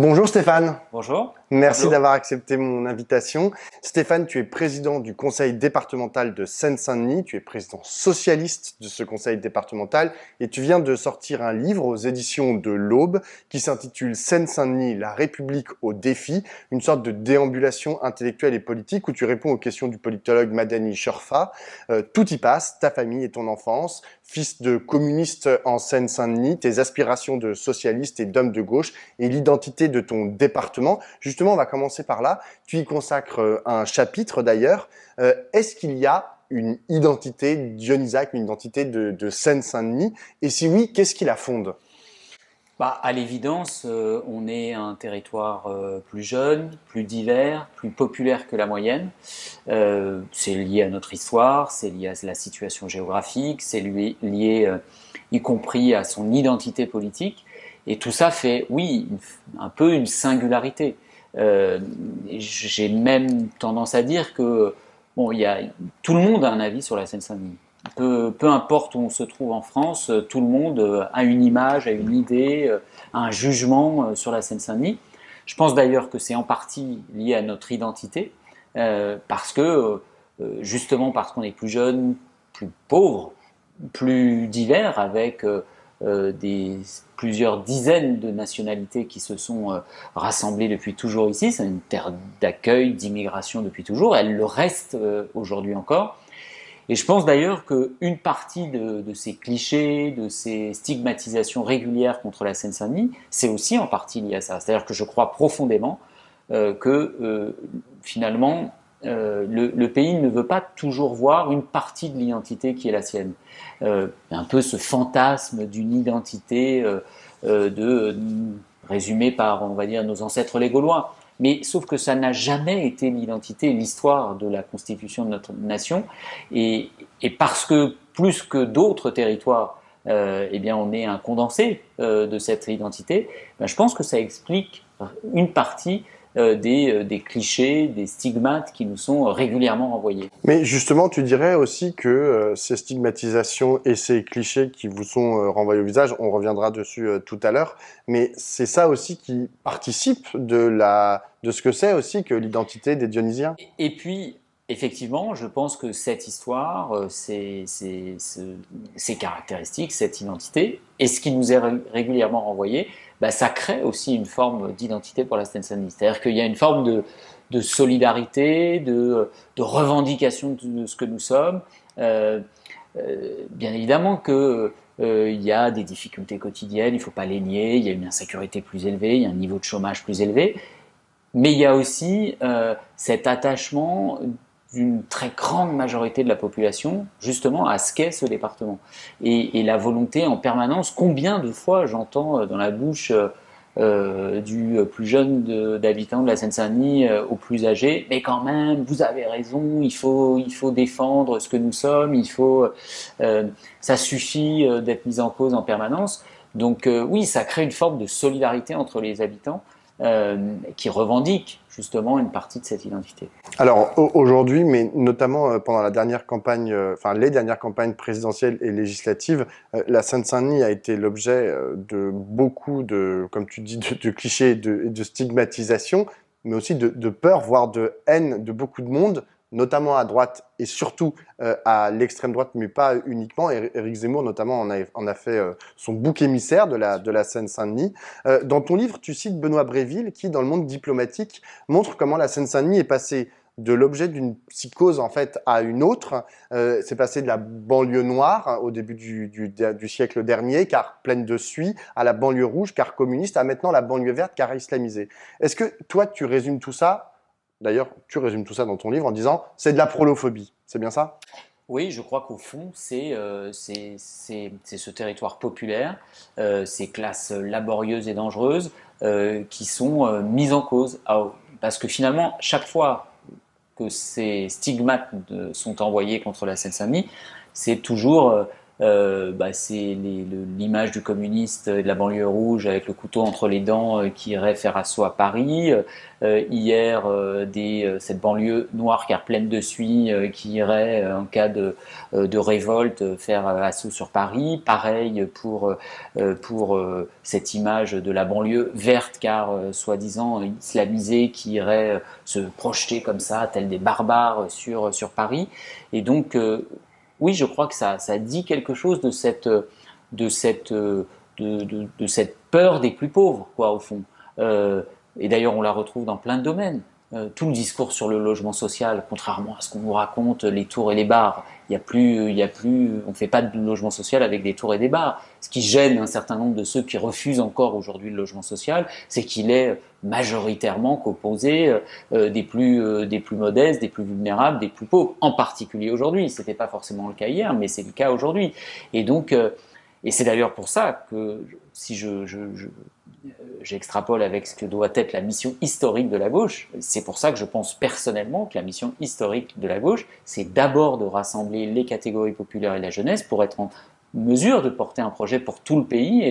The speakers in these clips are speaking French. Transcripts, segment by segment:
Bonjour Stéphane, Bonjour. merci Pablo. d'avoir accepté mon invitation. Stéphane, tu es président du conseil départemental de Seine-Saint-Denis, tu es président socialiste de ce conseil départemental et tu viens de sortir un livre aux éditions de l'Aube qui s'intitule Seine-Saint-Denis, la République au défi, une sorte de déambulation intellectuelle et politique où tu réponds aux questions du politologue Madani Chorfa. Tout y passe, ta famille et ton enfance, fils de communiste en Seine-Saint-Denis, tes aspirations de socialiste et d'homme de gauche et l'identité de ton département. Justement, on va commencer par là. Tu y consacres un chapitre d'ailleurs. Est-ce qu'il y a une identité dionysaque, une identité de Seine-Saint-Denis? Et si oui, qu'est-ce qui la fonde? À l'évidence, on est un territoire plus jeune, plus divers, plus populaire que la moyenne. C'est lié à notre histoire, c'est lié à la situation géographique, c'est lié y compris à son identité politique. Et tout ça fait, oui, un peu une singularité. J'ai même tendance à dire que bon, tout le monde a un avis sur la Seine-Saint-Denis. Peu importe où on se trouve en France, tout le monde a une image, a une idée, a un jugement sur la Seine-Saint-Denis. Je pense d'ailleurs que c'est en partie lié à notre identité, parce que justement parce qu'on est plus jeune, plus pauvre, plus divers, avec plusieurs dizaines de nationalités qui se sont rassemblées depuis toujours ici. C'est une terre d'accueil, d'immigration depuis toujours. Elle le reste aujourd'hui encore. Et je pense d'ailleurs qu'une partie de ces clichés, de ces stigmatisations régulières contre la Seine-Saint-Denis, c'est aussi en partie lié à ça. C'est-à-dire que je crois profondément que finalement, le pays ne veut pas toujours voir une partie de l'identité qui est la sienne. Un peu ce fantasme d'une identité résumée par, on va dire, nos ancêtres les Gaulois. Mais sauf que ça n'a jamais été l'identité, l'histoire de la constitution de notre nation. Et, et parce que plus que d'autres territoires, eh bien, on est un condensé de cette identité, ben, je pense que ça explique une partie des clichés, des stigmates qui nous sont régulièrement renvoyés. Mais justement, tu dirais aussi que ces stigmatisations et ces clichés qui vous sont renvoyés au visage, on reviendra dessus tout à l'heure, mais c'est ça aussi qui participe de ce que c'est aussi que l'identité des Dionysiens. Et puis, effectivement, je pense que cette histoire, ces caractéristiques, cette identité, et ce qui nous est régulièrement renvoyé, bah, ça crée aussi une forme d'identité pour la Seine-Saint-Denis. C'est-à-dire qu'il y a une forme de solidarité, de revendication de ce que nous sommes. Euh, Bien évidemment que il y a des difficultés quotidiennes, il ne faut pas les nier, il y a une insécurité plus élevée, il y a un niveau de chômage plus élevé, mais il y a aussi cet attachement d'une très grande majorité de la population justement à ce qu'est ce département. Et la volonté en permanence, combien de fois j'entends dans la bouche du plus jeune d'habitants de la Seine-Saint-Denis au plus âgé, mais quand même, vous avez raison, il faut défendre ce que nous sommes, ça suffit d'être mis en cause en permanence. Donc oui, ça crée une forme de solidarité entre les habitants qui revendiquent justement une partie de cette identité. Alors aujourd'hui, mais notamment pendant la dernière campagne, enfin les dernières campagnes présidentielles et législatives, la Seine-Saint-Denis a été l'objet de beaucoup de, comme tu dis, de clichés et de stigmatisation, mais aussi de peur, voire de haine de beaucoup de monde, notamment à droite et surtout à l'extrême droite, mais pas uniquement. Éric Zemmour notamment en a fait son bouc émissaire de la Seine-Saint-Denis. Dans ton livre, tu cites Benoît Bréville qui, dans le monde diplomatique, montre comment la Seine-Saint-Denis est passée de l'objet d'une psychose en fait à une autre. C'est passé de la banlieue noire au début du siècle dernier, car pleine de suie, à la banlieue rouge, car communiste, à maintenant la banlieue verte, car islamisée. Est-ce que toi, tu résumes tout ça? D'ailleurs, tu résumes tout ça dans ton livre en disant c'est de la prolophobie. C'est bien ça? Oui, je crois qu'au fond, c'est ce territoire populaire, ces classes laborieuses et dangereuses qui sont mises en cause. Parce que finalement, chaque fois que ces stigmates sont envoyés contre la Seine-Saint-Denis, c'est toujours C'est l'image du communiste de la banlieue rouge avec le couteau entre les dents qui irait faire assaut à Paris. Hier, cette banlieue noire car pleine de suie qui irait, en cas de révolte, faire assaut sur Paris. Pareil pour cette image de la banlieue verte car soi-disant islamisée qui irait se projeter comme ça, tel des barbares sur Paris. Et donc, oui, je crois que ça dit quelque chose de cette, de cette peur des plus pauvres, quoi, au fond. Et d'ailleurs, on la retrouve dans plein de domaines. Tout le discours sur le logement social, contrairement à ce qu'on nous raconte, les tours et les bars, on ne fait pas de logement social avec des tours et des bars. Ce qui gêne un certain nombre de ceux qui refusent encore aujourd'hui le logement social, c'est qu'il est majoritairement composé des plus modestes, des plus vulnérables, des plus pauvres, en particulier aujourd'hui. C'était pas forcément le cas hier, mais c'est le cas aujourd'hui. Et donc, et c'est d'ailleurs pour ça que si j'extrapole avec ce que doit être la mission historique de la gauche. C'est pour ça que je pense personnellement que la mission historique de la gauche, c'est d'abord de rassembler les catégories populaires et la jeunesse pour être en mesure de porter un projet pour tout le pays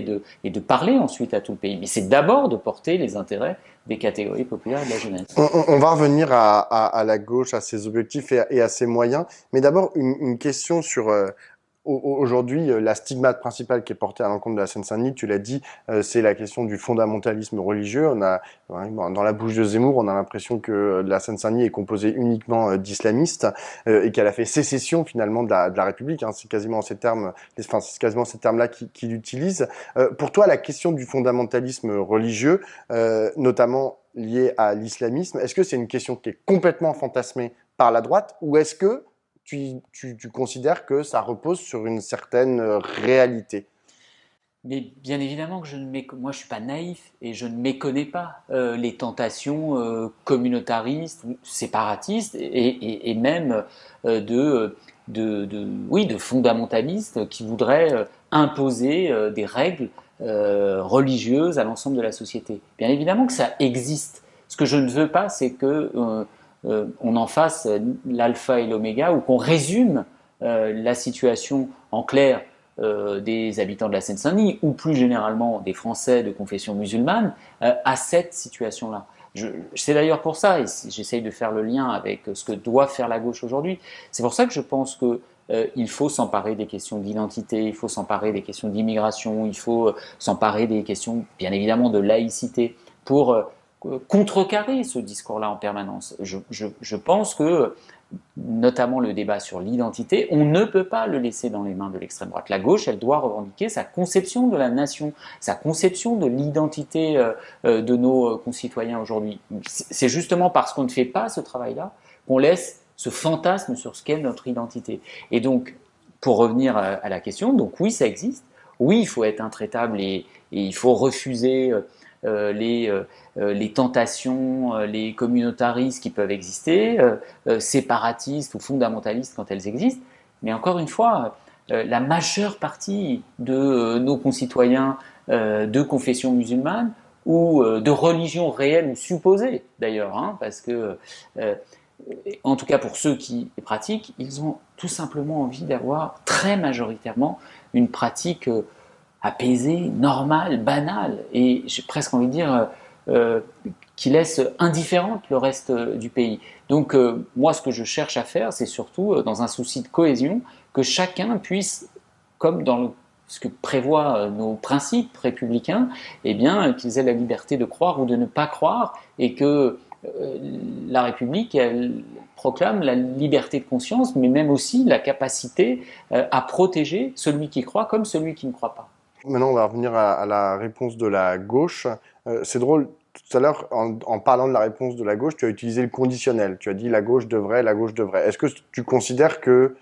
et de parler ensuite à tout le pays. Mais c'est d'abord de porter les intérêts des catégories populaires et de la jeunesse. On va revenir à la gauche, à ses objectifs et à ses moyens. Mais d'abord, une question sur aujourd'hui, la stigmate principale qui est portée à l'encontre de la Seine-Saint-Denis, tu l'as dit, c'est la question du fondamentalisme religieux. Dans la bouche de Zemmour, on a l'impression que la Seine-Saint-Denis est composée uniquement d'islamistes et qu'elle a fait sécession finalement de la République. Hein. C'est quasiment ces termes, c'est quasiment ces termes-là qu'il utilise. Pour toi, la question du fondamentalisme religieux, notamment lié à l'islamisme, est-ce que c'est une question qui est complètement fantasmée par la droite ou est-ce que tu considères que ça repose sur une certaine réalité? Mais bien évidemment que moi je suis pas naïf et je ne méconnais pas les tentations communautaristes, séparatistes et même de fondamentalistes qui voudraient imposer des règles religieuses à l'ensemble de la société. Bien évidemment que ça existe. Ce que je ne veux pas, c'est que on en fasse l'alpha et l'oméga ou qu'on résume la situation en clair des habitants de la Seine-Saint-Denis ou plus généralement des Français de confession musulmane à cette situation-là. C'est d'ailleurs pour ça, et j'essaye de faire le lien avec ce que doit faire la gauche aujourd'hui, c'est pour ça que je pense que il faut s'emparer des questions d'identité, il faut s'emparer des questions d'immigration, il faut s'emparer des questions bien évidemment de laïcité pour contrecarrer ce discours-là en permanence. Je pense que notamment le débat sur l'identité, on ne peut pas le laisser dans les mains de l'extrême droite. La gauche, elle doit revendiquer sa conception de la nation, sa conception de l'identité de nos concitoyens aujourd'hui. C'est justement parce qu'on ne fait pas ce travail-là qu'on laisse ce fantasme sur ce qu'est notre identité. Et donc, pour revenir à la question, donc oui, ça existe. Oui, il faut être intraitable et il faut refuser les tentations, les communautaristes qui peuvent exister, séparatistes ou fondamentalistes quand elles existent. Mais encore une fois, la majeure partie de nos concitoyens de confession musulmane ou de religion réelle ou supposée d'ailleurs, hein, parce que en tout cas pour ceux qui les pratiquent, ils ont tout simplement envie d'avoir très majoritairement une pratique apaisée, normale, banale, et j'ai presque envie de dire qui laisse indifférente le reste du pays. Donc moi ce que je cherche à faire, c'est surtout dans un souci de cohésion, que chacun puisse, comme dans ce que prévoient nos principes républicains, eh bien qu'ils aient la liberté de croire ou de ne pas croire, et que la République, elle proclame la liberté de conscience, mais même aussi la capacité à protéger celui qui croit comme celui qui ne croit pas. Maintenant, on va revenir à la réponse de la gauche. C'est drôle, tout à l'heure, en parlant de la réponse de la gauche, tu as utilisé le conditionnel. Tu as dit la gauche devrait, la gauche devrait. Est-ce que tu considères que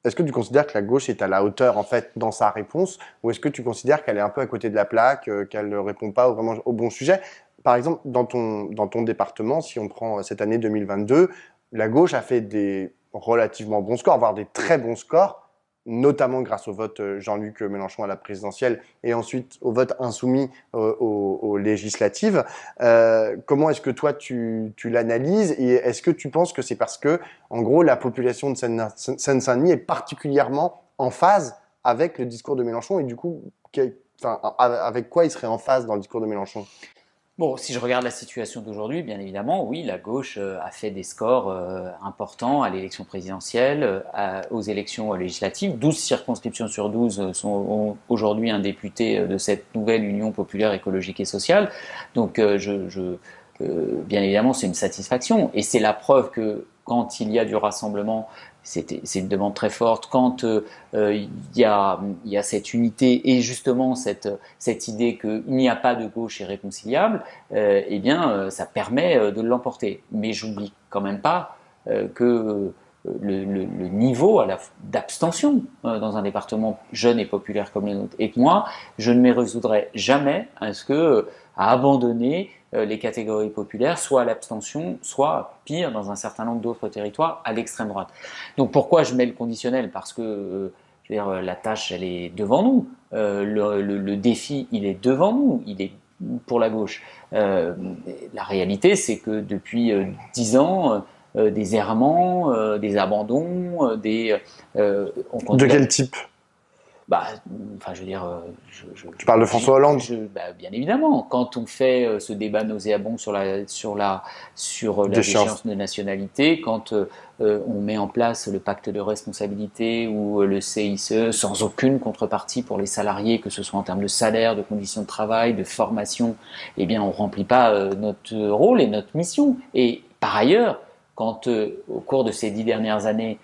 la gauche est à la hauteur, en fait, dans sa réponse, ou est-ce que tu considères qu'elle est un peu à côté de la plaque, qu'elle ne répond pas vraiment au bon sujet? Par exemple, dans ton département, si on prend cette année 2022, la gauche a fait des relativement bons scores, voire des très bons scores, notamment grâce au vote Jean-Luc Mélenchon à la présidentielle et ensuite au vote insoumis aux législatives. Comment est-ce que toi tu l'analyses et est-ce que tu penses que c'est parce que, en gros, la population de Seine-Saint-Denis est particulièrement en phase avec le discours de Mélenchon et du coup, avec quoi il serait en phase dans le discours de Mélenchon? Bon, si je regarde la situation d'aujourd'hui, bien évidemment, oui, la gauche a fait des scores importants à l'élection présidentielle, aux élections législatives. 12 circonscriptions sur 12 ont aujourd'hui un député de cette nouvelle Union populaire écologique et sociale. Donc, bien évidemment, c'est une satisfaction. Et c'est la preuve que quand il y a du rassemblement, c'est une demande très forte. Quand il y a cette unité et justement cette idée qu'il n'y a pas de gauche irréconciliable, eh bien, ça permet de l'emporter. Mais j'oublie quand même pas que le niveau d'abstention dans un département jeune et populaire comme le nôtre. Et que moi, je ne me résoudrai jamais à abandonner les catégories populaires, soit à l'abstention, soit pire, dans un certain nombre d'autres territoires, à l'extrême droite. Donc pourquoi je mets le conditionnel? Parce que je veux dire, la tâche, elle est devant nous. Le défi, il est devant nous. Il est pour la gauche. La réalité, c'est que depuis 10 ans, des errements, des abandons, De quel type? bah, enfin, je veux dire, Tu parles de François Hollande? bien évidemment, quand on fait ce débat nauséabond sur la déchéance de nationalité, quand on met en place le pacte de responsabilité ou le CICE sans aucune contrepartie pour les salariés, que ce soit en termes de salaire, de conditions de travail, de formation, eh bien, on remplit pas notre rôle et notre mission. Et par ailleurs, quand au cours de ces 10 dernières années,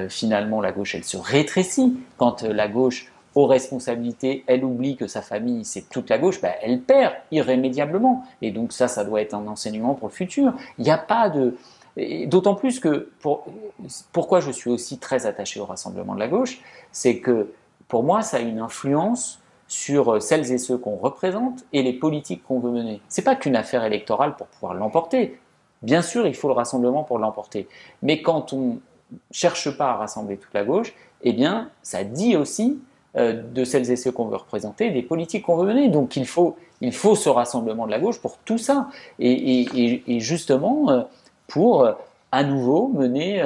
finalement la gauche elle se rétrécit, quand la gauche aux responsabilités, elle oublie que sa famille c'est toute la gauche, elle perd irrémédiablement. Et donc ça doit être un enseignement pour le futur. Il n'y a pas de... D'autant plus que pourquoi je suis aussi très attaché au rassemblement de la gauche, c'est que pour moi ça a une influence sur celles et ceux qu'on représente et les politiques qu'on veut mener. C'est pas qu'une affaire électorale pour pouvoir l'emporter. Bien sûr, il faut le rassemblement pour l'emporter. Mais quand on cherche pas à rassembler toute la gauche, eh bien, ça dit aussi de celles et ceux qu'on veut représenter, des politiques qu'on veut mener. Donc, il faut ce rassemblement de la gauche pour tout ça. Et justement, pour à nouveau mener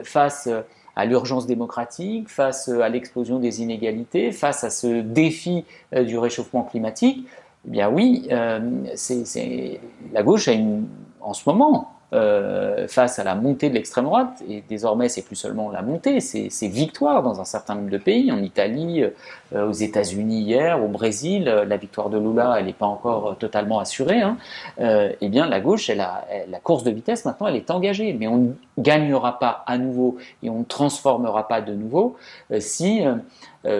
face à l'urgence démocratique, face à l'explosion des inégalités, face à ce défi du réchauffement climatique, eh bien oui, la gauche a en ce moment, face à la montée de l'extrême droite, et désormais c'est plus seulement la montée, c'est victoire dans un certain nombre de pays, en Italie, aux États-Unis hier, au Brésil, la victoire de Lula elle n'est pas encore totalement assurée, hein. Eh bien la gauche, la course de vitesse maintenant elle est engagée, mais on ne gagnera pas à nouveau et on ne transformera pas de nouveau si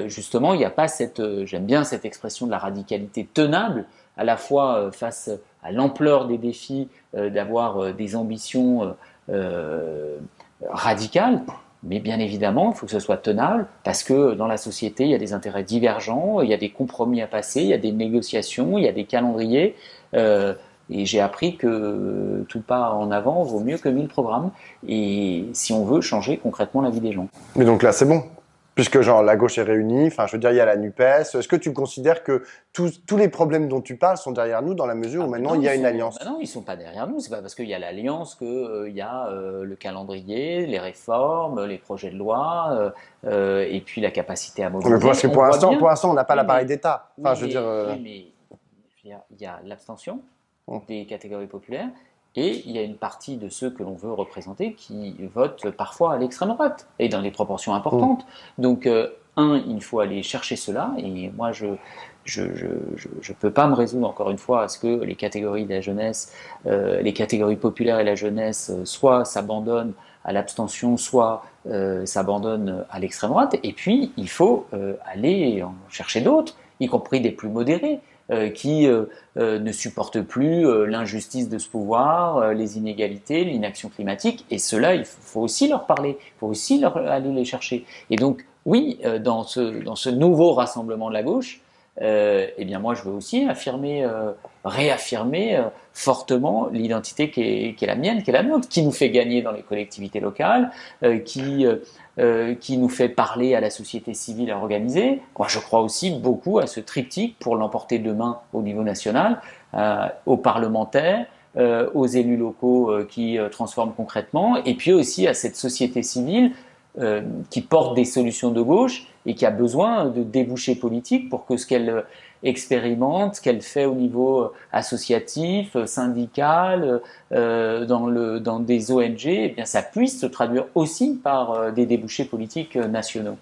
justement il n'y a pas j'aime bien cette expression de la radicalité tenable, à la fois face à l'ampleur des défis, d'avoir des ambitions radicales, mais bien évidemment, il faut que ce soit tenable, parce que dans la société, il y a des intérêts divergents, il y a des compromis à passer, il y a des négociations, il y a des calendriers, et j'ai appris que tout pas en avant vaut mieux que 1000 programmes, et si on veut changer concrètement la vie des gens. Mais donc là, c'est bon. Puisque genre la gauche est réunie, enfin je veux dire, il y a la NUPES. Est-ce que tu considères que tous les problèmes dont tu parles sont derrière nous dans la mesure où maintenant il y a une alliance? Non, ils sont pas derrière nous. C'est pas parce qu'il y a l'alliance qu'il y a le calendrier, les réformes, les projets de loi, et puis la capacité à mobiliser. Mais parce que pour l'instant, on n'a pas l'appareil d'État. Enfin, Oui, je veux dire. mais je veux dire, il y a l'abstention des catégories populaires. Et il y a une partie de ceux que l'on veut représenter qui votent parfois à l'extrême droite, et dans des proportions importantes. Donc, il faut aller chercher cela, et moi, je peux pas me résoudre, encore une fois, à ce que les catégories de la jeunesse, les catégories populaires et la jeunesse, soit s'abandonnent à l'abstention, soit s'abandonnent à l'extrême droite. Et puis, il faut aller en chercher d'autres, y compris des plus modérés, qui ne supportent plus l'injustice de ce pouvoir, les inégalités, l'inaction climatique, et cela, il faut aussi leur parler, il faut aussi aller les chercher. Et donc, oui, dans ce nouveau rassemblement de la gauche, eh bien moi je veux aussi réaffirmer fortement l'identité qui est la mienne, qui est la nôtre, qui nous fait gagner dans les collectivités locales, qui nous fait parler à la société civile organisée. Moi je crois aussi beaucoup à ce triptyque pour l'emporter demain au niveau national, aux parlementaires, aux élus locaux qui transforment concrètement, et puis aussi à cette société civile qui porte des solutions de gauche et qui a besoin de débouchés politiques pour que ce qu'elle expérimente, ce qu'elle fait au niveau associatif, syndical, dans des ONG, eh bien, ça puisse se traduire aussi par des débouchés politiques nationaux.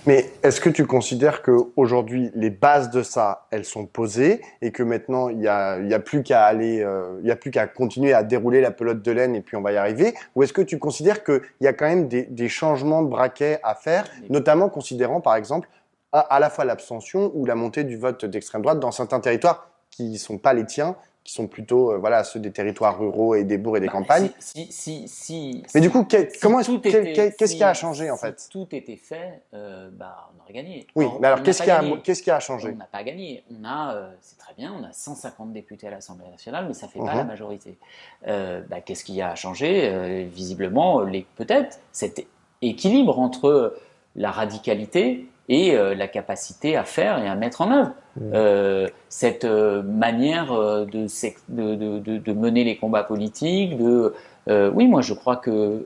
Mais est-ce que tu considères qu'aujourd'hui, les bases de ça, elles sont posées et que maintenant, il y a plus qu'à aller, il y a plus qu'à continuer à dérouler la pelote de laine et puis on va y arriver? Ou est-ce que tu considères qu'il y a quand même des changements de braquet à faire, notamment considérant, par exemple, à la fois l'abstention ou la montée du vote d'extrême droite dans certains territoires qui sont pas les tiens, qui sont plutôt voilà, ceux des territoires ruraux et des bourgs et des campagnes. Mais du coup, qu'est-ce qui a changé en fait? Si tout était fait, on aurait gagné. Oui, Or, mais alors on qu'est-ce qui a On changé? n'a pas gagné. C'est très bien, on a 150 députés à l'Assemblée nationale, mais ça ne fait pas la majorité. Qu'est-ce qui a changé? Visiblement, peut-être cet équilibre entre la radicalité et la capacité à faire et à mettre en œuvre. Cette manière de mener les combats politiques, oui, moi je crois que,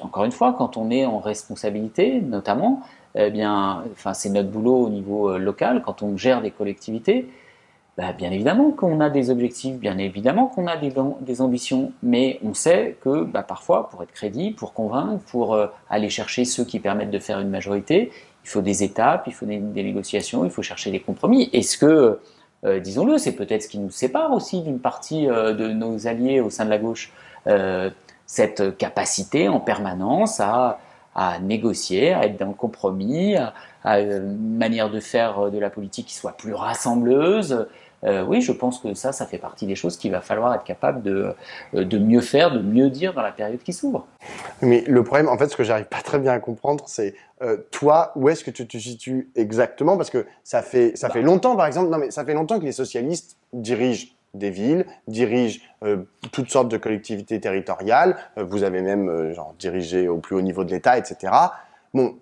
encore une fois, quand on est en responsabilité, notamment, eh bien, c'est notre boulot au niveau local, quand on gère des collectivités, bien évidemment qu'on a des objectifs, bien évidemment qu'on a des ambitions, mais on sait que parfois, pour être crédible, pour convaincre, pour aller chercher ceux qui permettent de faire une majorité, il faut des étapes, il faut des négociations, il faut chercher des compromis. Est-ce que, disons-le, c'est peut-être ce qui nous sépare aussi d'une partie de nos alliés au sein de la gauche, cette capacité en permanence à négocier, à être dans le compromis, à une manière de faire de la politique qui soit plus rassembleuse. Oui, je pense que ça fait partie des choses qu'il va falloir être capable de mieux faire, de mieux dire dans la période qui s'ouvre. Mais le problème, en fait, ce que j'arrive pas très bien à comprendre, c'est toi, où est-ce que tu te situes exactement? Parce que ça fait longtemps, par exemple, non mais ça fait longtemps que les socialistes dirigent des villes, dirigent toutes sortes de collectivités territoriales. Vous avez même dirigé au plus haut niveau de l'État, etc. Bon,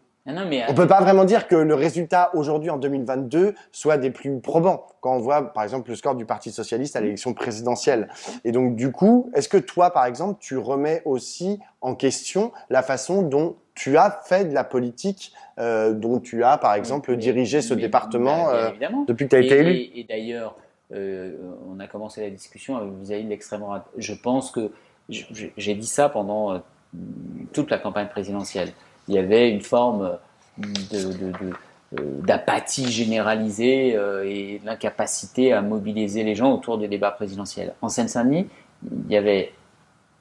on peut pas vraiment dire que le résultat aujourd'hui en 2022 soit des plus probants quand on voit par exemple le score du Parti socialiste à l'élection présidentielle. Et donc du coup, est-ce que toi par exemple tu remets aussi en question la façon dont tu as fait de la politique, dont tu as par exemple dirigé ce département depuis que tu as été élu? Et d'ailleurs, on a commencé la discussion vis-à-vis de l'extrême droite. Je pense que j'ai dit ça pendant toute la campagne présidentielle. Il y avait une forme d'apathie généralisée et l'incapacité à mobiliser les gens autour des débats présidentiels. En Seine-Saint-Denis, il y avait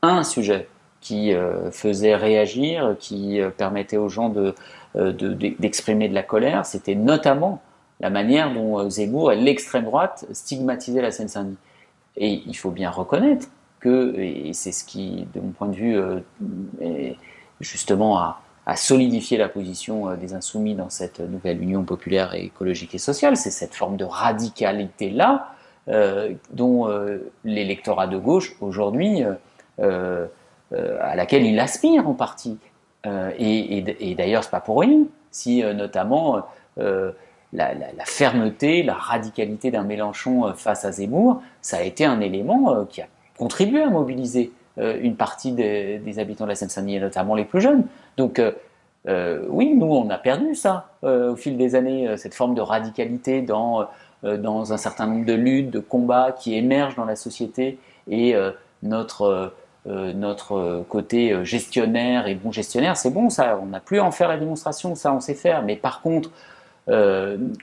un sujet qui faisait réagir, qui permettait aux gens d'exprimer de la colère, c'était notamment la manière dont Zemmour et l'extrême droite stigmatisaient la Seine-Saint-Denis. Et il faut bien reconnaître que, et c'est ce qui, de mon point de vue, justement à solidifier la position des Insoumis dans cette nouvelle union populaire et écologique et sociale, c'est cette forme de radicalité-là dont l'électorat de gauche aujourd'hui, à laquelle il aspire en partie. Et d'ailleurs, c'est pas pour rien si notamment la fermeté, la radicalité d'un Mélenchon face à Zemmour, ça a été un élément qui a contribué à mobiliser une partie des habitants de la Seine-Saint-Denis, et notamment les plus jeunes. Donc oui, nous on a perdu ça au fil des années, cette forme de radicalité dans un certain nombre de luttes, de combats qui émergent dans la société, et notre côté gestionnaire et bon gestionnaire, c'est bon, ça, on n'a plus à en faire la démonstration, ça on sait faire, mais par contre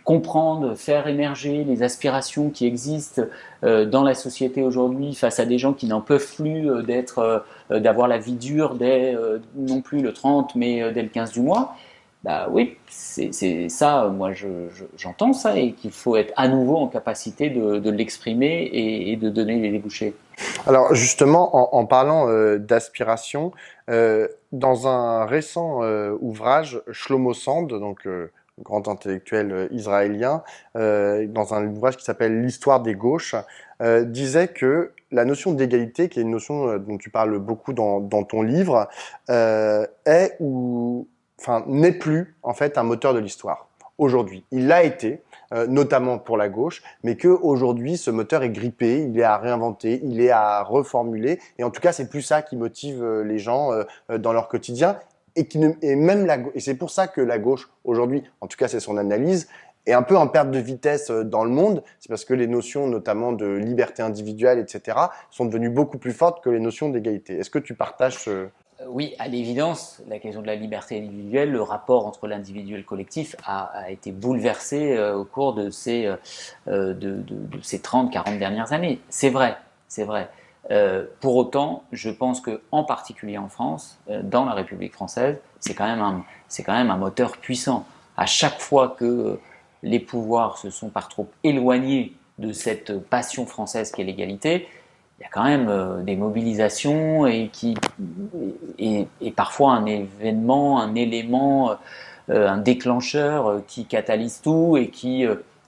comprendre, faire émerger les aspirations qui existent dans la société aujourd'hui face à des gens qui n'en peuvent plus d'avoir la vie dure dès non plus le 30 mais dès le 15 du mois, oui, c'est ça, moi j'entends ça, et qu'il faut être à nouveau en capacité de l'exprimer et de donner les débouchés. Alors justement, en parlant d'aspiration, dans un récent ouvrage, Shlomo Sand, donc grand intellectuel israélien, dans un ouvrage qui s'appelle L'histoire des gauches, disait que la notion d'égalité, qui est une notion dont tu parles beaucoup dans ton livre, n'est plus en fait un moteur de l'histoire aujourd'hui. Il l'a été, notamment pour la gauche, mais que aujourd'hui ce moteur est grippé, il est à réinventer, il est à reformuler, et en tout cas c'est plus ça qui motive les gens dans leur quotidien. et même et c'est pour ça que la gauche, aujourd'hui, en tout cas c'est son analyse, est un peu en perte de vitesse dans le monde. C'est parce que les notions, notamment de liberté individuelle, etc., sont devenues beaucoup plus fortes que les notions d'égalité. Est-ce que tu partages ce... Oui, à l'évidence, la question de la liberté individuelle, le rapport entre l'individu et le collectif a été bouleversé au cours de de ces 30-40 dernières années. C'est vrai, c'est vrai. Pour autant, je pense que, en particulier en France, dans la République française, c'est quand même un moteur puissant. À chaque fois que les pouvoirs se sont par trop éloignés de cette passion française qu'est l'égalité, il y a quand même des mobilisations et parfois un événement, un élément, un déclencheur qui catalyse tout et qui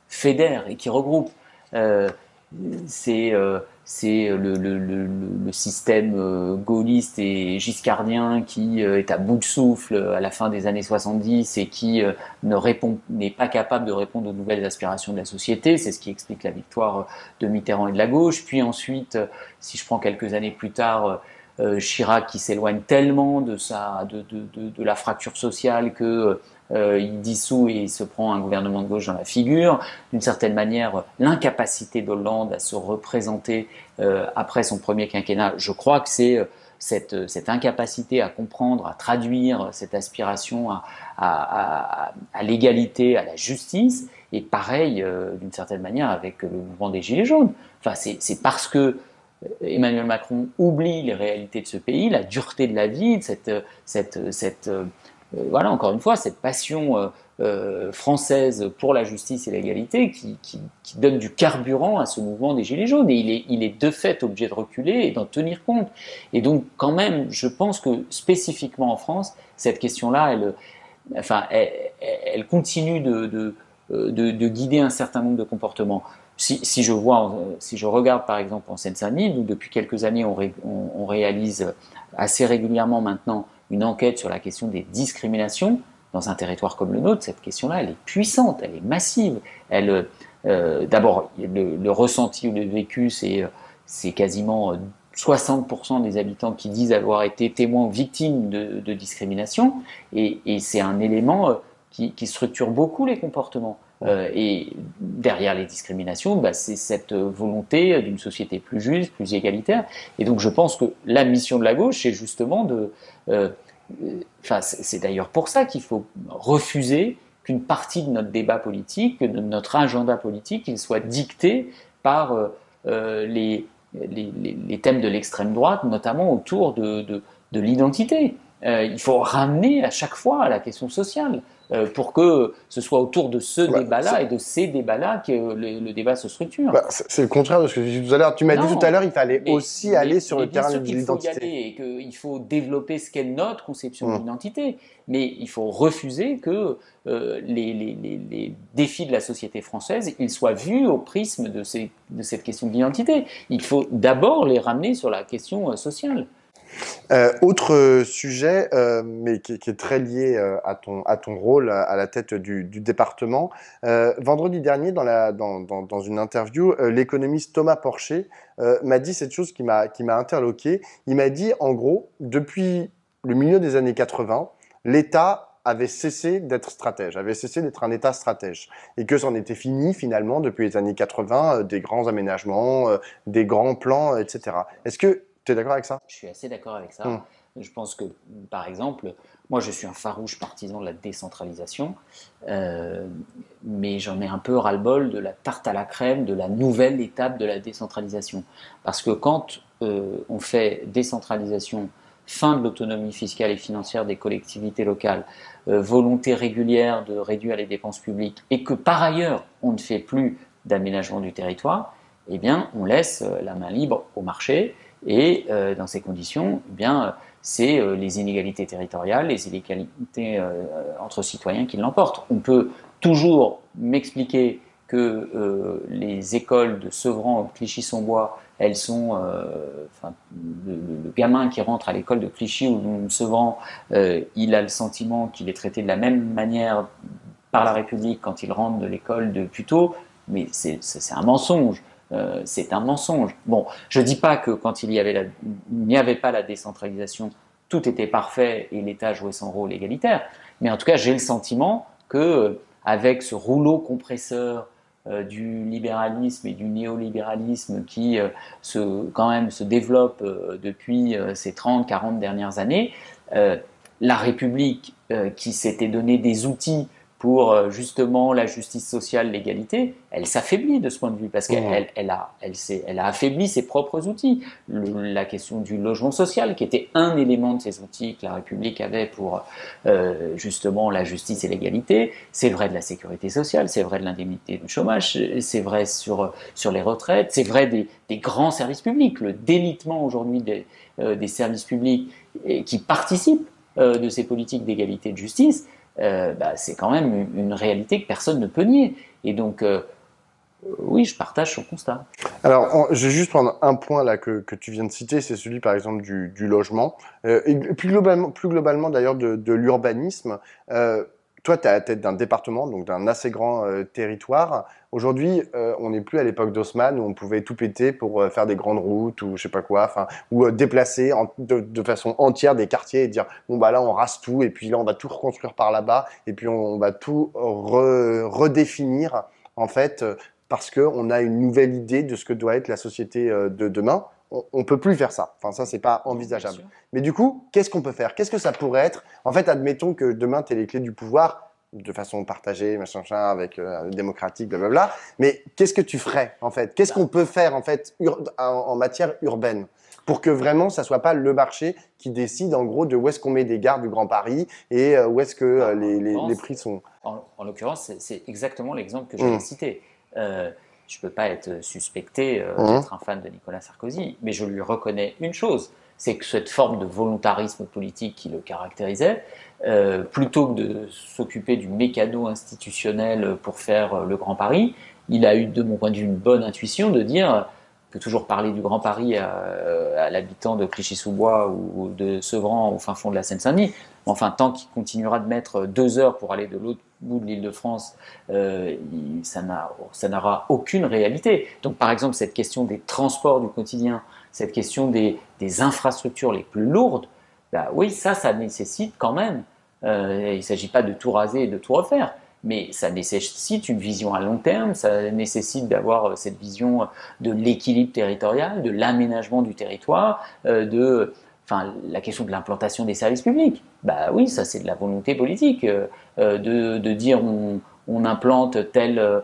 fédère et qui regroupe. Euh, c'est le système gaulliste et giscardien qui est à bout de souffle à la fin des années 70 et qui n'est pas capable de répondre aux nouvelles aspirations de la société. C'est ce qui explique la victoire de Mitterrand et de la gauche. Puis ensuite, si je prends quelques années plus tard, Chirac qui s'éloigne tellement de la fracture sociale que il dissout et il se prend un gouvernement de gauche dans la figure. D'une certaine manière, l'incapacité d'Hollande à se représenter après son premier quinquennat, je crois que c'est cette incapacité à comprendre, à traduire cette aspiration à l'égalité, à la justice. Et pareil, d'une certaine manière, avec le mouvement des Gilets jaunes. Enfin, c'est parce que Emmanuel Macron oublie les réalités de ce pays, la dureté de la vie, voilà, encore une fois, cette passion française pour la justice et l'égalité qui donne du carburant à ce mouvement des Gilets jaunes. Et il est de fait obligé de reculer et d'en tenir compte. Et donc, quand même, je pense que spécifiquement en France, cette question-là, elle continue de guider un certain nombre de comportements. Si je regarde par exemple en Seine-Saint-Denis, nous depuis quelques années on réalise assez régulièrement maintenant une enquête sur la question des discriminations dans un territoire comme le nôtre. Cette question-là, elle est puissante, elle est massive. D'abord, le ressenti ou le vécu, c'est quasiment 60% des habitants qui disent avoir été témoins ou victimes de discrimination, et c'est un élément qui structure beaucoup les comportements. Et derrière les discriminations, c'est cette volonté d'une société plus juste, plus égalitaire. Et donc je pense que la mission de la gauche, c'est justement c'est d'ailleurs pour ça qu'il faut refuser qu'une partie de notre débat politique, de notre agenda politique, il soit dicté par les thèmes de l'extrême droite, notamment autour de l'identité. Il faut ramener à chaque fois à la question sociale pour que ce soit autour de ce débat-là et de ces débats-là que le débat se structure. C'est le contraire de ce que tu dis tout à l'heure. Tu m'as dit tout à l'heure, il fallait aussi aller sur le terrain de l'identité. Il faut y aller et qu'il faut développer ce qu'est notre conception de l'identité. Mais il faut refuser que les défis de la société française, ils soient vus au prisme de cette question de l'identité. Il faut d'abord les ramener sur la question sociale. Autre sujet, mais qui est très lié à ton rôle à la tête du département. Vendredi dernier, dans une interview, l'économiste Thomas Porcher m'a dit cette chose qui m'a interloqué. Il m'a dit, en gros, depuis le milieu des années 80, l'État avait cessé d'être stratège, avait cessé d'être un État stratège, et que c'en était fini finalement depuis les années 80, des grands aménagements, des grands plans, etc. Est-ce que tu es d'accord avec ça? Je suis assez d'accord avec ça. Je pense que, par exemple, moi je suis un farouche partisan de la décentralisation, mais j'en ai un peu ras-le-bol de la tarte à la crème, de la nouvelle étape de la décentralisation. Parce que quand on fait décentralisation, fin de l'autonomie fiscale et financière des collectivités locales, volonté régulière de réduire les dépenses publiques, et que par ailleurs on ne fait plus d'aménagement du territoire, eh bien on laisse la main libre au marché. Et dans ces conditions, eh bien, c'est les inégalités territoriales, les inégalités entre citoyens qui l'emportent. On peut toujours m'expliquer que les écoles de Sevran ou Clichy-sous-Bois, elles sont, le gamin qui rentre à l'école de Clichy ou de Sevran, il a le sentiment qu'il est traité de la même manière par la République quand il rentre de l'école de Puteaux, mais c'est un mensonge. C'est un mensonge. Bon, je ne dis pas que quand il n'y avait pas la décentralisation, tout était parfait et l'État jouait son rôle égalitaire. Mais en tout cas, j'ai le sentiment que avec ce rouleau compresseur du libéralisme et du néolibéralisme qui quand même se développe depuis ces 30-40 dernières années, la République qui s'était donné des outils pour justement la justice sociale, l'égalité, elle s'affaiblit de ce point de vue parce qu'elle a affaibli ses propres outils. La question du logement social, qui était un élément de ces outils que la République avait pour justement la justice et l'égalité, c'est vrai de la sécurité sociale, c'est vrai de l'indemnité de chômage, c'est vrai sur les retraites, c'est vrai des grands services publics, le délitement aujourd'hui des services publics qui participent de ces politiques d'égalité et de justice. C'est quand même une réalité que personne ne peut nier. Et donc, oui, je partage son constat. Alors, je vais juste prendre un point là que tu viens de citer, c'est celui par exemple du logement, et plus globalement d'ailleurs de l'urbanisme. Toi, tu es à la tête d'un département, donc d'un assez grand territoire. Aujourd'hui, on n'est plus à l'époque d'Haussmann où on pouvait tout péter pour faire des grandes routes ou je sais pas quoi, enfin, ou déplacer de façon entière des quartiers et dire bon bah là on rase tout et puis là on va tout reconstruire par là-bas et puis on va tout redéfinir en fait parce qu'on a une nouvelle idée de ce que doit être la société de demain. On peut plus faire ça. Enfin, ça, c'est pas envisageable. Mais du coup, qu'est-ce qu'on peut faire? Qu'est-ce que ça pourrait être? En fait, admettons que demain, tu aies les clés du pouvoir de façon partagée, machin, avec démocratique, blablabla. Mais qu'est-ce que tu ferais, en fait? Qu'est-ce qu'on peut faire, en fait, en matière urbaine? Pour que vraiment, ça soit pas le marché qui décide, en gros, de où est-ce qu'on met des gares du Grand Paris et où est-ce que les prix sont. En l'occurrence, c'est exactement l'exemple que je viens citer. Je ne peux pas être suspecté d'être un fan de Nicolas Sarkozy, mais je lui reconnais une chose, c'est que cette forme de volontarisme politique qui le caractérisait, plutôt que de s'occuper du mécano institutionnel pour faire le Grand Paris, il a eu, de mon point de vue, une bonne intuition de dire on peut toujours parler du Grand Paris à l'habitant de Clichy-sous-Bois ou de Sevran au fin fond de la Seine-Saint-Denis. Enfin, tant qu'il continuera de mettre 2 heures pour aller de l'autre bout de l'Île-de-France, ça n'aura aucune réalité. Donc, par exemple, cette question des transports du quotidien, cette question des infrastructures les plus lourdes, bah oui, ça nécessite quand même. Il ne s'agit pas de tout raser et de tout refaire, mais ça nécessite une vision à long terme, ça nécessite d'avoir cette vision de l'équilibre territorial, de l'aménagement du territoire, la question de l'implantation des services publics. Bah oui, ça c'est de la volonté politique, de dire on implante tel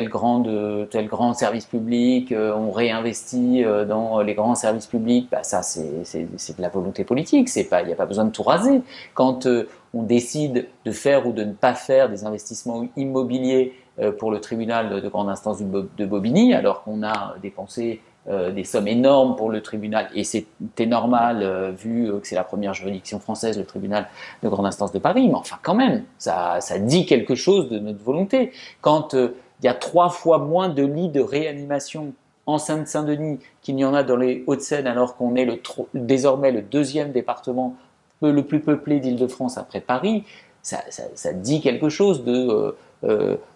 grand service public, on réinvestit dans les grands services publics, bah ça c'est de la volonté politique, il n'y a pas besoin de tout raser. Quand on décide de faire ou de ne pas faire des investissements immobiliers pour le tribunal de grande instance de Bobigny, alors qu'on a dépensé des sommes énormes pour le tribunal, et c'était normal vu que c'est la première juridiction française, le tribunal de grande instance de Paris, mais enfin quand même, ça dit quelque chose de notre volonté. Quand il y a 3 fois moins de lits de réanimation en Seine-Saint-Denis qu'il n'y en a dans les Hauts-de-Seine, alors qu'on est désormais le 2e département le plus peuplé d'Île-de-France après Paris, ça dit quelque chose de...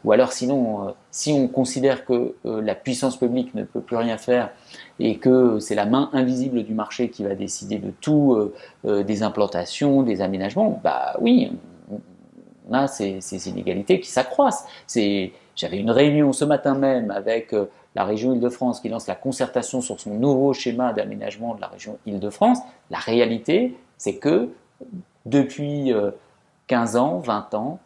ou alors sinon, si on considère que la puissance publique ne peut plus rien faire et que c'est la main invisible du marché qui va décider de tout, des implantations, des aménagements, bah oui, on a ces inégalités qui s'accroissent. J'avais une réunion ce matin même avec la région Île-de-France qui lance la concertation sur son nouveau schéma d'aménagement de la région Île-de-France. La réalité, c'est que depuis 15 ans, 20 ans,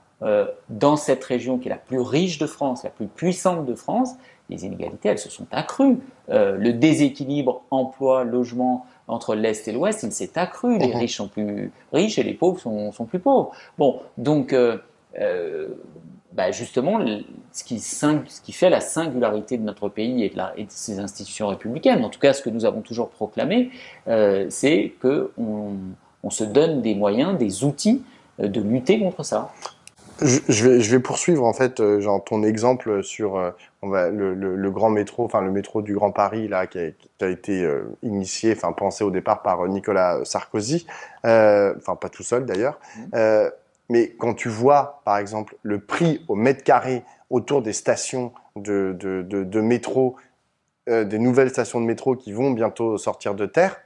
dans cette région qui est la plus riche de France, la plus puissante de France, les inégalités, elles se sont accrues. Le déséquilibre emploi-logement entre l'Est et l'Ouest, il s'est accru. Les riches sont plus riches et les pauvres sont plus pauvres. Bon, donc, justement, ce qui fait la singularité de notre pays et de ses institutions républicaines, en tout cas ce que nous avons toujours proclamé, c'est qu'on se donne des moyens, des outils de lutter contre ça. Je vais poursuivre en fait, genre ton exemple sur le grand métro, enfin le métro du Grand Paris là, qui a été initié, enfin pensé au départ par Nicolas Sarkozy, enfin pas tout seul d'ailleurs. Mais quand tu vois, par exemple, le prix au mètre carré autour des stations de métro, des nouvelles stations de métro qui vont bientôt sortir de terre,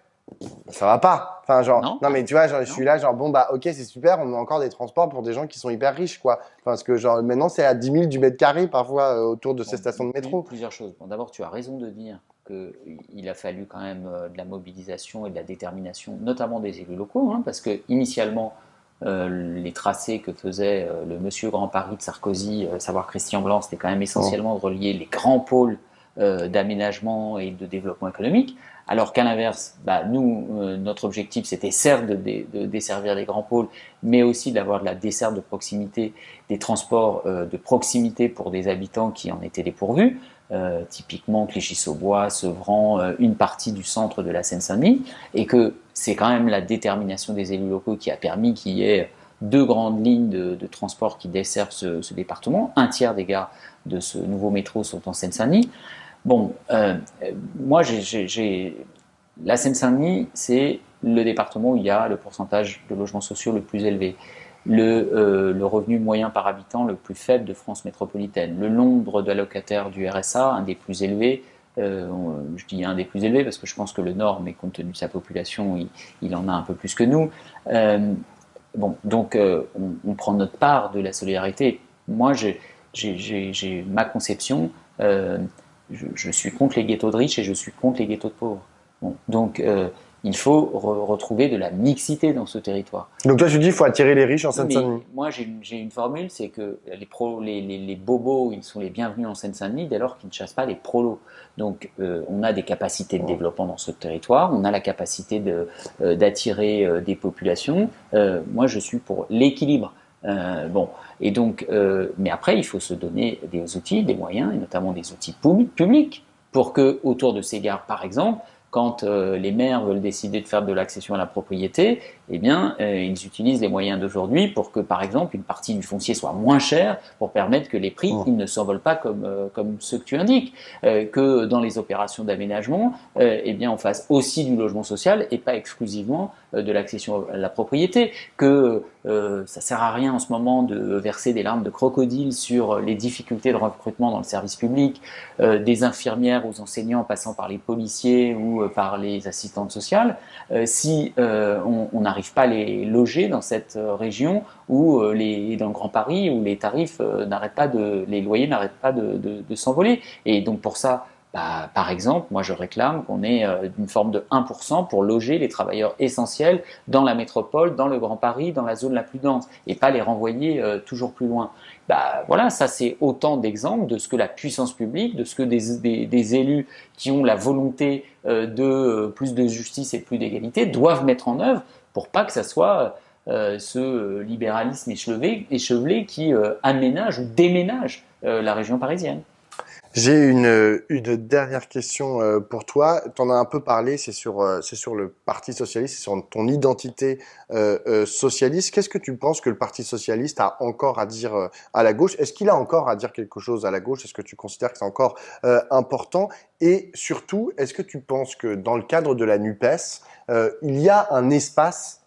Ça va pas. Enfin, genre, Non? non, mais tu vois, genre, je suis Non? là, genre, bon, bah, ok, c'est super, on met encore des transports pour des gens qui sont hyper riches, quoi. Parce que, genre, maintenant, c'est à 10 000 du mètre carré, parfois, autour de ces Bon, stations de métro. plusieurs choses. Bon, d'abord, tu as raison de dire qu'il a fallu quand même de la mobilisation et de la détermination, notamment des élus locaux, hein, parce que initialement, les tracés que faisait le monsieur Grand Paris de Sarkozy, savoir Christian Blanc, c'était quand même Hum. essentiellement de relier les grands pôles d'aménagement et de développement économique. Alors qu'à l'inverse, bah, nous, notre objectif, c'était certes de desservir les grands pôles, mais aussi d'avoir de la desserte de proximité, des transports de proximité pour des habitants qui en étaient dépourvus. Typiquement Clichy-sous-Bois, Sevran, une partie du centre de la Seine-Saint-Denis, et que c'est quand même la détermination des élus locaux qui a permis qu'il y ait deux grandes lignes de transport qui desservent ce département. Un tiers des gares de ce nouveau métro sont en Seine-Saint-Denis. Bon, moi, la Seine-Saint-Denis, c'est le département où il y a le pourcentage de logements sociaux le plus élevé, le revenu moyen par habitant le plus faible de France métropolitaine, le nombre d'allocataires du RSA, un des plus élevés. Je dis un des plus élevés parce que je pense que le Nord, mais compte tenu de sa population, il en a un peu plus que nous. Bon, donc on prend notre part de la solidarité. Moi, j'ai ma conception. Je suis contre les ghettos de riches et je suis contre les ghettos de pauvres. Bon, donc il faut retrouver de la mixité dans ce territoire. Donc, toi, tu dis, il faut attirer les riches en Oui, mais Seine-Saint-Denis. moi j'ai une formule, c'est que les bobos, ils sont les bienvenus en Seine-Saint-Denis dès lors qu'ils ne chassent pas les prolos. Donc on a des capacités de Hum. développement dans ce territoire, on a la capacité d'attirer des populations. Moi je suis pour l'équilibre. Bon, et donc, mais après il faut se donner des outils, des moyens, et notamment des outils publics, pour que autour de ces gares, par exemple, quand les maires veulent décider de faire de l'accession à la propriété, eh bien, ils utilisent les moyens d'aujourd'hui pour que, par exemple, une partie du foncier soit moins chère pour permettre que les prix Hum. ils ne s'envolent pas comme ceux que tu indiques. Que dans les opérations d'aménagement, eh bien, on fasse aussi du logement social et pas exclusivement de l'accession à la propriété. Que ça sert à rien en ce moment de verser des larmes de crocodile sur les difficultés de recrutement dans le service public, des infirmières aux enseignants passant par les policiers ou par les assistantes sociales, si on n'arrive pas à les loger dans cette région où dans le Grand Paris où les tarifs n'arrêtent pas les loyers n'arrêtent pas de s'envoler. Et donc pour ça, bah, par exemple, moi je réclame qu'on ait une forme de 1% pour loger les travailleurs essentiels dans la métropole, dans le Grand Paris, dans la zone la plus dense, et pas les renvoyer toujours plus loin. Bah, voilà, ça c'est autant d'exemples de ce que la puissance publique, de ce que des élus qui ont la volonté de plus de justice et plus d'égalité doivent mettre en œuvre pour pas que ça soit ce libéralisme échevelé qui aménage ou déménage la région parisienne. J'ai une dernière question pour toi. Tu en as un peu parlé, c'est sur le Parti socialiste, c'est sur ton identité socialiste. Qu'est-ce que tu penses que le Parti socialiste a encore à dire à la gauche? Est-ce qu'il a encore à dire quelque chose à la gauche? Est-ce que tu considères que c'est encore important? Et surtout, est-ce que tu penses que dans le cadre de la NUPES, il y a un espace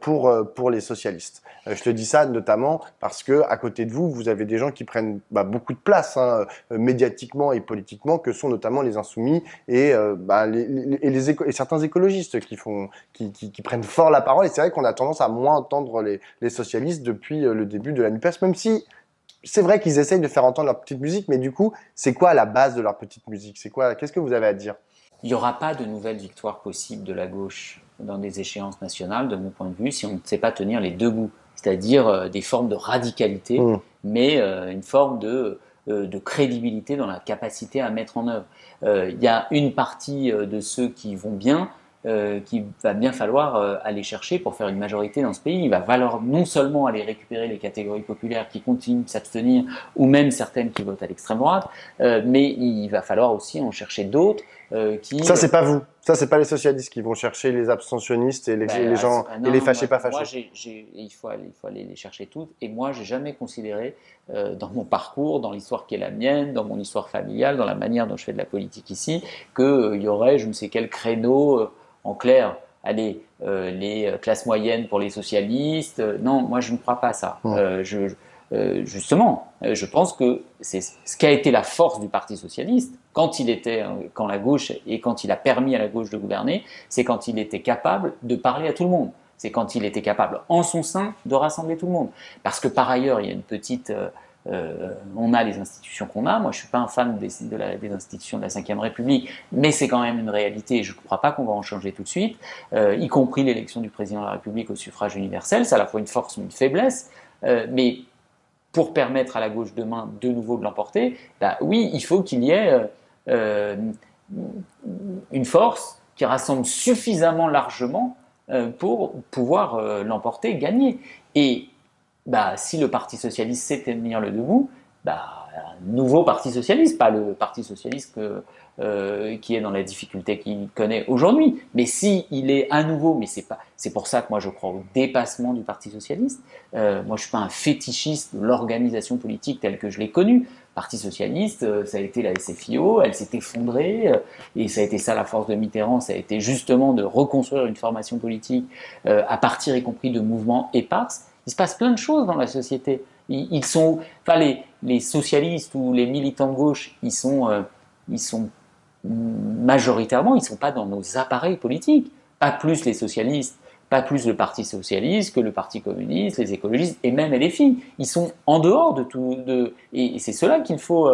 pour les socialistes? Je te dis ça notamment parce que à côté de vous, vous avez des gens qui prennent beaucoup de place, hein, médiatiquement et politiquement, que sont notamment les insoumis et, et certains écologistes qui prennent fort la parole. Et c'est vrai qu'on a tendance à moins entendre les socialistes depuis le début de la NUPES, même si c'est vrai qu'ils essayent de faire entendre leur petite musique, mais du coup, c'est quoi la base de leur petite musique? C'est quoi? Qu'est-ce que vous avez à dire? Il n'y aura pas de nouvelle victoire possible de la gauche dans des échéances nationales, de mon point de vue, si on ne sait pas tenir les deux bouts, c'est-à-dire des formes de radicalité, Mmh. mais une forme de crédibilité dans la capacité à mettre en œuvre. Il y a une partie de ceux qui vont bien, qu'il va bien falloir aller chercher pour faire une majorité dans ce pays. Il va falloir non seulement aller récupérer les catégories populaires qui continuent de s'abstenir, ou même certaines qui votent à l'extrême droite, mais il va falloir aussi en chercher d'autres qui Ça, c'est pas vous. Ça, c'est pas les socialistes qui vont chercher les abstentionnistes et les gens et non, les non, fâchés pas moi fâchés. il faut aller les chercher toutes. Et moi, j'ai jamais considéré dans mon parcours, dans l'histoire qui est la mienne, dans mon histoire familiale, dans la manière dont je fais de la politique ici, qu'il y aurait je ne sais quel créneau en clair. Allez, les classes moyennes pour les socialistes. Non, moi, je ne crois pas à ça. Mmh. justement, je pense que c'est ce qui a été la force du Parti socialiste quand la gauche et quand il a permis à la gauche de gouverner, c'est quand il était capable de parler à tout le monde. C'est quand il était capable, en son sein, de rassembler tout le monde. Parce que par ailleurs, il y a une petite on a les institutions qu'on a. Moi, je suis pas un fan des institutions de la Ve République, mais c'est quand même une réalité et je ne crois pas qu'on va en changer tout de suite, y compris l'élection du président de la République au suffrage universel. C'est à la fois une force mais une faiblesse. Mais pour permettre à la gauche demain de nouveau de l'emporter, bah oui, il faut qu'il y ait une force qui rassemble suffisamment largement pour pouvoir l'emporter, gagner. Et bah, si le Parti socialiste sait tenir le debout, bah, un nouveau Parti socialiste, pas le Parti socialiste qui est dans la difficulté qu'il connaît aujourd'hui, mais si il est à nouveau, mais c'est pour ça que moi je crois au dépassement du Parti socialiste. Moi je suis pas un fétichiste de l'organisation politique telle que je l'ai connue. Parti socialiste, ça a été la SFIO, elle s'est effondrée, et ça a été ça la force de Mitterrand, ça a été justement de reconstruire une formation politique à partir y compris de mouvements éparses. Il se passe plein de choses dans la société. Ils sont, enfin les socialistes ou les militants de gauche, ils sont majoritairement, ils ne sont pas dans nos appareils politiques. Pas plus les socialistes, pas plus le Parti socialiste que le Parti communiste, les écologistes et même LFI. Ils sont en dehors de tout. Et c'est cela qu'il faut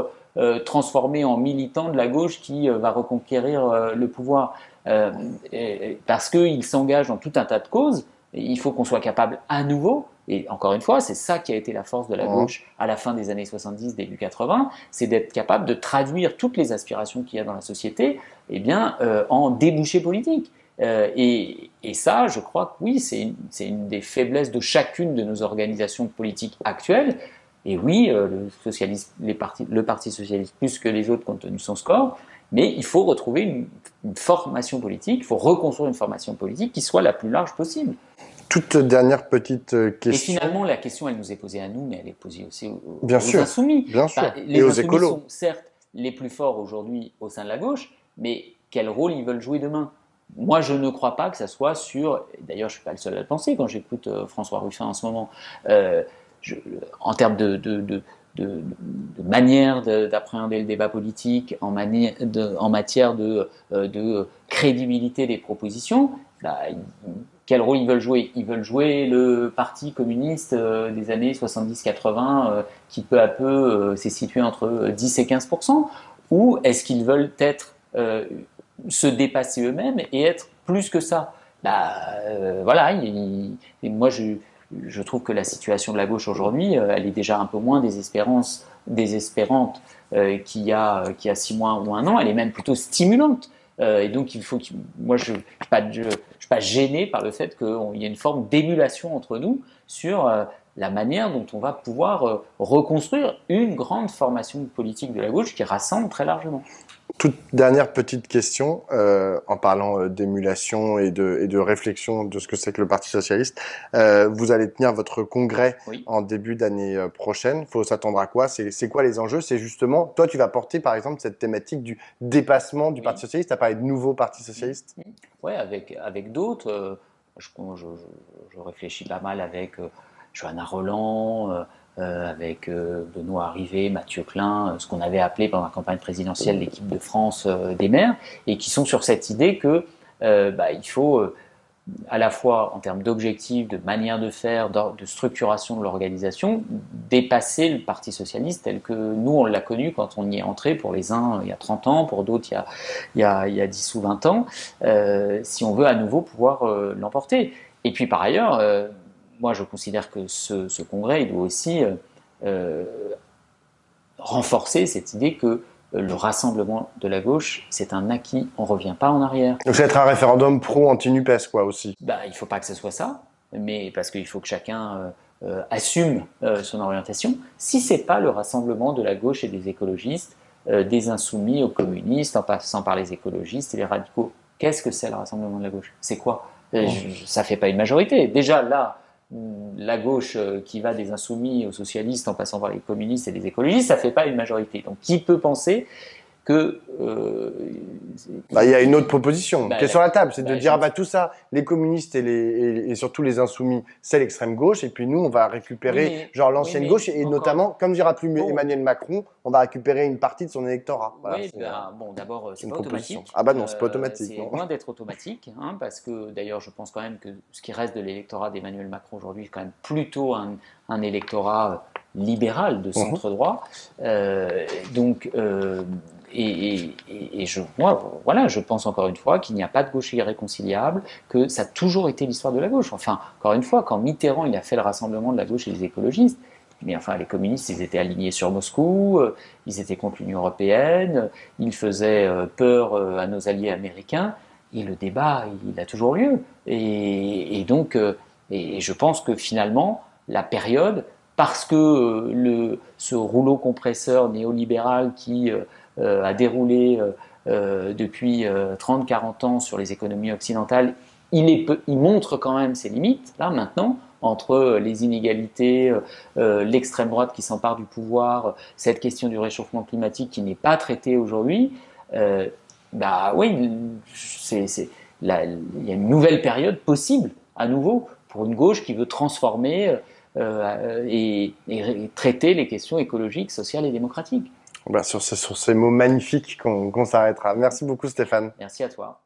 transformer en militants de la gauche qui va reconquérir le pouvoir. Parce qu'ils s'engagent dans tout un tas de causes. Et il faut qu'on soit capable à nouveau, et encore une fois, c'est ça qui a été la force de la gauche à la fin des années 70, début 80, c'est d'être capable de traduire toutes les aspirations qu'il y a dans la société eh bien, en débouchés politiques. Et ça, je crois que oui, c'est une des faiblesses de chacune de nos organisations politiques actuelles. Et oui, le Parti socialiste plus que les autres compte tenu de son score, mais il faut retrouver une formation politique, il faut reconstruire une formation politique qui soit la plus large possible. Toute dernière petite question. Et finalement, la question, elle nous est posée à nous, mais elle est posée aussi aux bien sûr, insoumis. Bien sûr. Les et aux insoumis écolos. sont certes les plus forts aujourd'hui au sein de la gauche, mais quel rôle ils veulent jouer demain? Moi, je ne crois pas que ça soit sur. D'ailleurs, je ne suis pas le seul à le penser quand j'écoute François Ruffin en ce moment. En termes de manière d'appréhender le débat politique, en matière de crédibilité des propositions, bah, quel rôle ils veulent jouer? Ils veulent jouer le parti communiste des années 70-80 qui peu à peu s'est situé entre 10 et 15%, ou est-ce qu'ils veulent être se dépasser eux-mêmes et être plus que ça? Voilà, moi je trouve que la situation de la gauche aujourd'hui, elle est déjà un peu moins désespérante qu'il y a 6 mois ou un an, elle est même plutôt stimulante. Et donc moi je ne suis pas gêné par le fait qu'il y ait une forme d'émulation entre nous sur la manière dont on va pouvoir reconstruire une grande formation politique de la gauche qui rassemble très largement. Toute dernière petite question, en parlant d'émulation et de réflexion de ce que c'est que le Parti socialiste. Vous allez tenir votre congrès en début d'année prochaine. Il faut s'attendre à quoi? C'est quoi les enjeux? C'est justement, toi tu vas porter par exemple cette thématique du dépassement du Parti socialiste. Tu as parlé de nouveau Parti socialiste. Oui, avec d'autres. Je réfléchis pas mal avec Johanna Rolland, avec Benoît Rivet, Mathieu Klein, ce qu'on avait appelé pendant la campagne présidentielle l'équipe de France des maires, et qui sont sur cette idée que il faut à la fois en termes d'objectifs, de manière de faire, de structuration de l'organisation, dépasser le Parti socialiste tel que nous on l'a connu quand on y est entré, pour les uns il y a 30 ans, pour d'autres il y a 10 ou 20 ans, si on veut à nouveau pouvoir l'emporter. Et puis par ailleurs, moi je considère que ce congrès il doit aussi renforcer cette idée que le rassemblement de la gauche, c'est un acquis, on ne revient pas en arrière. Donc ça va être un référendum pro-anti-NUPES, quoi, aussi. Il ne faut pas que ce soit ça, mais parce qu'il faut que chacun assume son orientation. Si ce n'est pas le rassemblement de la gauche et des écologistes, des insoumis aux communistes, en passant par les écologistes et les radicaux, qu'est-ce que c'est le rassemblement de la gauche? C'est quoi? Ça ne fait pas une majorité. Déjà, là, la gauche qui va des insoumis aux socialistes en passant par les communistes et les écologistes, ça ne fait pas une majorité. Donc qui peut penser que Bah, il y a une autre proposition bah, qui est sur la table, c'est de dire, je- bah, tout ça, les communistes et surtout les insoumis, c'est l'extrême gauche, et puis nous, on va récupérer, genre, oui, l'ancienne mais gauche, et encore notamment, comme dira plus bon, Emmanuel Macron, on va récupérer une partie de son électorat. Voilà, oui, ben, bon, d'abord, c'est une pas proposition. automatique. Ah bah non, c'est pas automatique, C'est non. loin d'être automatique, hein, parce que d'ailleurs, je pense quand même que ce qui reste de l'électorat d'Emmanuel Macron aujourd'hui est quand même plutôt un électorat libéral de Mhm. centre droit. Donc, moi, voilà, je pense encore une fois qu'il n'y a pas de gauche irréconciliable, que ça a toujours été l'histoire de la gauche. Enfin, encore une fois, quand Mitterrand il a fait le rassemblement de la gauche et des écologistes, mais enfin, les communistes, ils étaient alignés sur Moscou, ils étaient contre l'Union européenne, ils faisaient peur à nos alliés américains, et le débat, il a toujours lieu. Et donc, et je pense que finalement, la période, parce que ce rouleau compresseur néolibéral qui a déroulé depuis 30-40 ans sur les économies occidentales, il montre quand même ses limites, là, maintenant, entre les inégalités, l'extrême droite qui s'empare du pouvoir, cette question du réchauffement climatique qui n'est pas traitée aujourd'hui, bah oui, il y a une nouvelle période possible à nouveau pour une gauche qui veut transformer et traiter les questions écologiques, sociales et démocratiques. Bah, sur ces mots magnifiques qu'on s'arrêtera. Merci beaucoup, Stéphane. Merci à toi.